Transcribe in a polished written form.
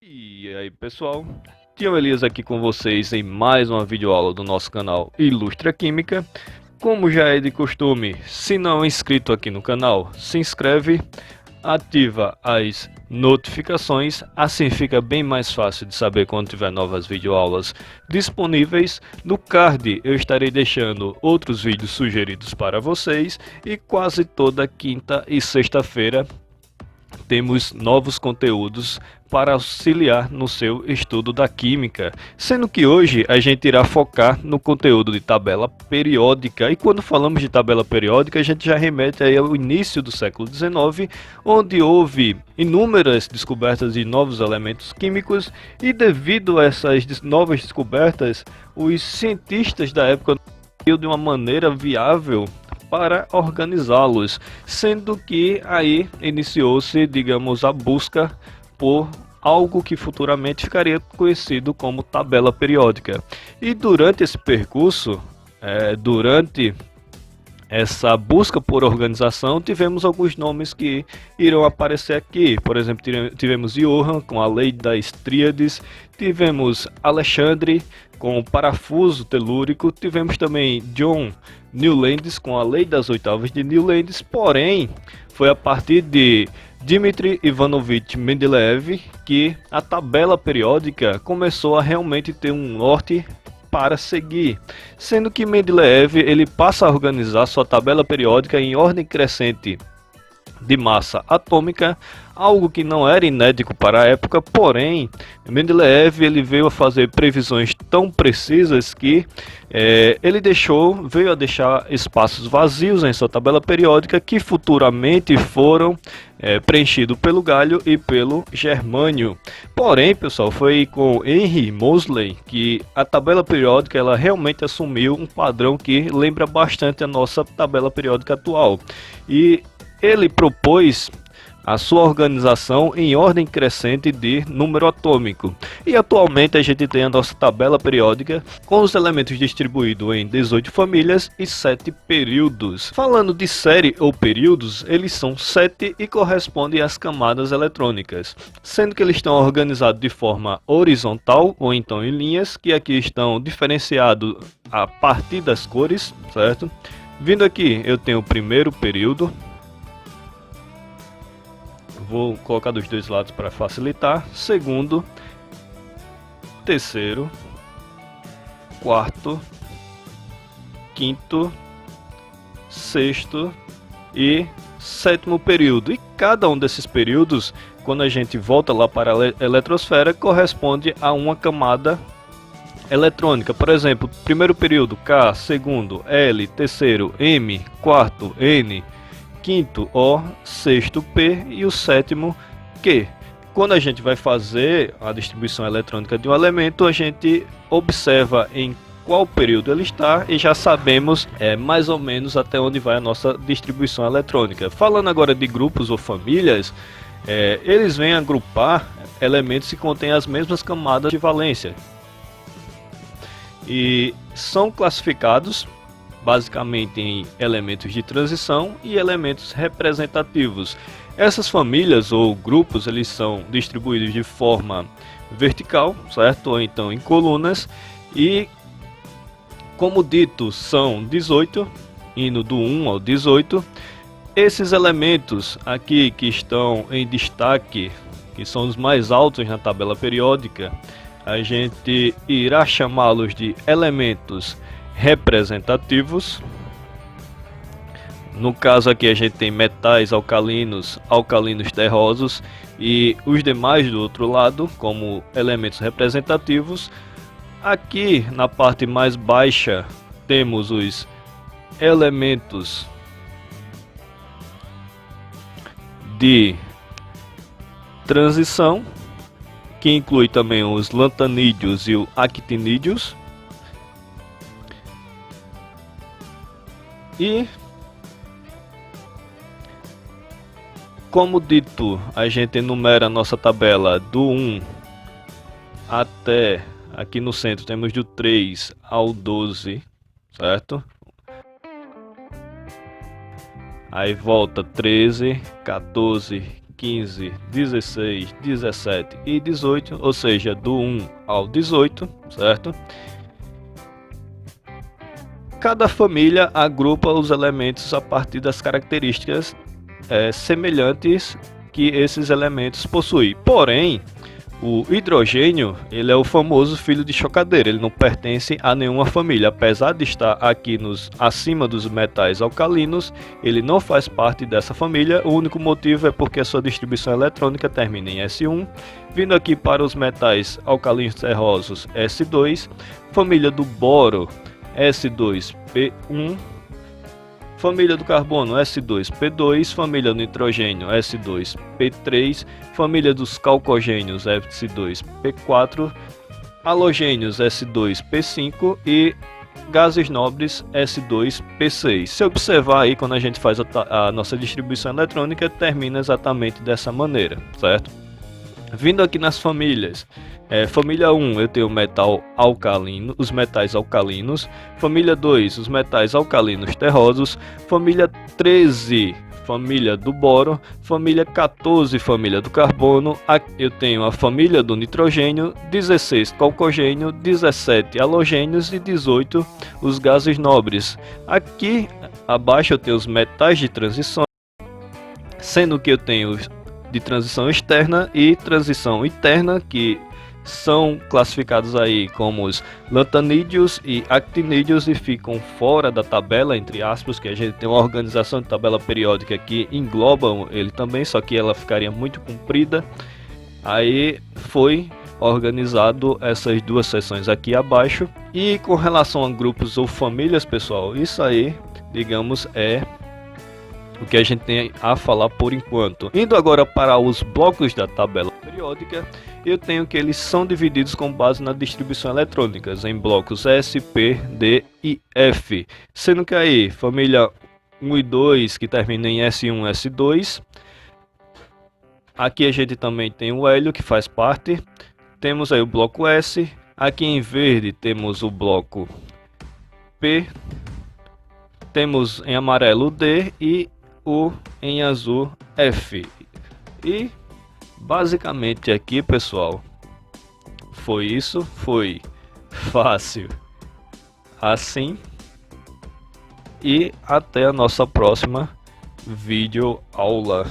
E aí pessoal, Tião Elias aqui com vocês em mais uma videoaula do nosso canal Ilustra Química. Como já é de costume, se não é inscrito aqui no canal, se inscreve, ativa as notificações, assim fica bem mais fácil de saber quando tiver novas videoaulas disponíveis. No card eu estarei deixando outros vídeos sugeridos para vocês e quase toda quinta e sexta-feira temos novos conteúdos para auxiliar no seu estudo da química, sendo que hoje a gente irá focar no conteúdo de tabela periódica. E quando falamos de tabela periódica, a gente já remete aí ao início do século XIX, onde houve inúmeras descobertas de novos elementos químicos, e devido a essas novas descobertas, os cientistas da época viram de uma maneira viável para organizá-los, sendo que aí iniciou-se, digamos, a busca por algo que futuramente ficaria conhecido como tabela periódica. E durante esse percurso, durante essa busca por organização, tivemos alguns nomes que irão aparecer aqui. Por exemplo, tivemos Johann com a lei das tríades, tivemos Alexandre com o parafuso telúrico, tivemos também John Newlands com a lei das oitavas de Newlands, porém foi a partir de Dmitri Ivanovich Mendeleev que a tabela periódica começou a realmente ter um norte para seguir, sendo que Mendeleev ele passa a organizar sua tabela periódica em ordem crescente de massa atômica, algo que não era inédito para a época. Porém, Mendeleev ele veio a fazer previsões tão precisas que ele veio a deixar espaços vazios em sua tabela periódica que futuramente foram preenchidos pelo galho e pelo germânio. Porém, pessoal, foi com Henry Moseley que a tabela periódica ela realmente assumiu um padrão que lembra bastante a nossa tabela periódica atual. E ele propôs a sua organização em ordem crescente de número atômico. E atualmente a gente tem a nossa tabela periódica com os elementos distribuídos em 18 famílias e 7 períodos. Falando de série ou períodos, eles são 7 e correspondem às camadas eletrônicas, sendo que eles estão organizados de forma horizontal ou então em linhas, que aqui estão diferenciados a partir das cores, certo? Vindo aqui eu tenho o primeiro período. Vou colocar dos dois lados para facilitar. Segundo, terceiro, quarto, quinto, sexto e sétimo período. E cada um desses períodos, quando a gente volta lá para a eletrosfera, corresponde a uma camada eletrônica. Por exemplo, primeiro período K, segundo L, terceiro M, quarto N, quinto O, sexto P e o sétimo Q. Quando a gente vai fazer a distribuição eletrônica de um elemento, a gente observa em qual período ele está e já sabemos mais ou menos até onde vai a nossa distribuição eletrônica. Falando agora de grupos ou famílias, eles vêm agrupar elementos que contêm as mesmas camadas de valência e são classificados basicamente em elementos de transição e elementos representativos. Essas famílias ou grupos eles são distribuídos de forma vertical, certo? Ou então em colunas, e como dito são 18, indo do 1 ao 18. Esses elementos aqui que estão em destaque, que são os mais altos na tabela periódica, a gente irá chamá-los de elementos representativos. No caso aqui a gente tem metais alcalinos, alcalinos terrosos e os demais do outro lado como elementos representativos. Aqui na parte mais baixa temos os elementos de transição, que inclui também os lantanídeos e os actinídeos. E como dito, a gente enumera a nossa tabela do 1 até aqui no centro temos do 3 ao 12, certo? Aí volta 13, 14, 15, 16, 17 e 18, ou seja, do 1 ao 18, certo? Cada família agrupa os elementos a partir das características semelhantes que esses elementos possuem. Porém, o hidrogênio, ele é o famoso filho de chocadeira, ele não pertence a nenhuma família. Apesar de estar aqui acima dos metais alcalinos, ele não faz parte dessa família. O único motivo é porque a sua distribuição eletrônica termina em S1. Vindo aqui para os metais alcalinos terrosos, S2, família do boro, S2P1, família do carbono S2P2, família do nitrogênio S2P3, família dos calcogênios S2P4, halogênios S2P5 e gases nobres S2P6. Se observar aí, quando a gente faz a nossa distribuição eletrônica, termina exatamente dessa maneira, certo? Vindo aqui nas famílias, família 1 eu tenho metal alcalino, os metais alcalinos, família 2 os metais alcalinos terrosos, família 13 família do boro, família 14 família do carbono, aqui eu tenho a família do nitrogênio, 16 calcogênio, 17 halogênios e 18 os gases nobres. Aqui abaixo eu tenho os metais de transição, sendo que eu tenho de transição externa e transição interna, que são classificados aí como os lantanídeos e actinídeos e ficam fora da tabela, entre aspas, que a gente tem uma organização de tabela periódica que engloba ele também, só que ela ficaria muito comprida. Aí foi organizado essas duas seções aqui abaixo. E com relação a grupos ou famílias, pessoal, isso aí, digamos, é o que a gente tem a falar por enquanto. Indo agora para os blocos da tabela periódica, eu tenho que eles são divididos com base na distribuição eletrônica em blocos S, P, D e F, sendo que aí família 1 e 2 que termina em S1, S2. Aqui a gente também tem o hélio que faz parte. Temos aí o bloco S. Aqui em verde temos o bloco P. Temos em amarelo o D e o em azul F. E basicamente aqui, pessoal, foi isso. Foi fácil assim. E até a nossa próxima vídeo aula.